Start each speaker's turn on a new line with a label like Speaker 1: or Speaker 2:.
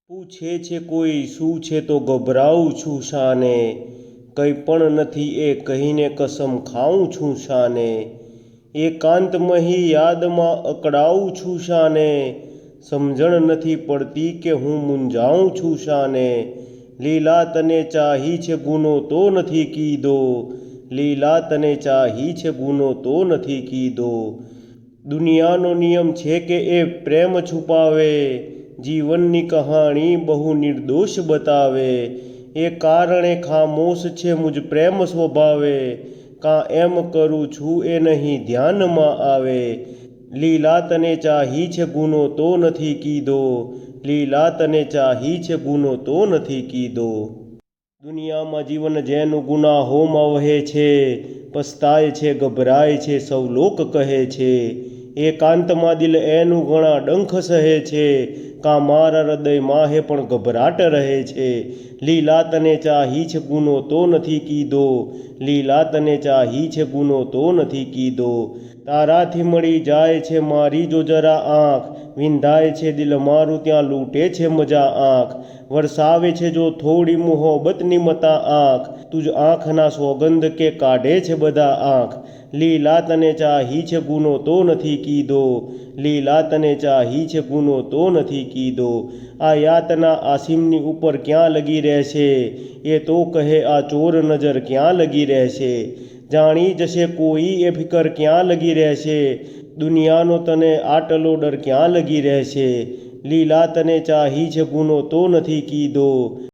Speaker 1: પૂછે છે કોઈ શું છે તો ગભરાઉં છું શાને, કંઈ પણ નથી એ કહીને કસમ ખાઉં છું શાને, એકાંતમહી યાદમાં અકળાઉં છું શાને, સમજણ નથી પડતી કે હું મૂંઝાઉં છું શાને, લીલા તને ચાહી છે ગુનો તો નથી કીધો, લીલા તને ચાહી છે ગુનો તો નથી કીધો, દુનિયાનો નિયમ છે કે એ પ્રેમ છુપાવે, જીવનની કહાણી બહુ નિર્દોષ બતાવે, એ કારણે ખામોશ છે મુજ પ્રેમ સ્વભાવે, કાં એમ કરું છું એ નહીં ધ્યાનમાં આવે, લીલા તને ચાહી છે ગુનો તો નથી કીધો, લીલા તને ચાહી છે ગુનો તો નથી કીધો. દુનિયામાં જીવન જેનું ગુનાહોમાં વહે છે, પસ્તાય છે ગભરાય છે સૌ લોક કહે છે, એકાંતમાં દિલ એનું ઘણા ડંખ સહે છે, કાં મારા હૃદયમાં હે પણ ગભરાટ રહે છે, લીલા તને ચાહી છે ગુનો તો નથી કીધો, લીલા તને ચાહી છે ગુનો તો નથી કીધો, તારાથી મળી જાય છે મારી જો જરા આંખ, વિંધાય છે દિલ મારું ત્યાં લૂંટે છે મજા આંખ, વરસાવે છે જો થોડી મોહબ્બતની મતા આંખ, તુજ આંખના સોગંદ કે કાઢે છે બધા આંખ, લીલા તને ચાહી છે ગુનો તો નથી કીધો, લીલા તને ચાહી છે ગુનો તો નથી કીધો, આ યાતના આસિમની ઉપર ક્યાં લગી રહેશે, એ તો કહે આ ચોર નજર ક્યાં લગી રહેશે, જાણી જશે કોઈ એ ફિકર ક્યાં લગી રહેશે, દુનિયાનો તને આટલો ડર ક્યાં લગી રહેશે, લીલા તને ચાહી છે ગુનો તો નથી કીધો.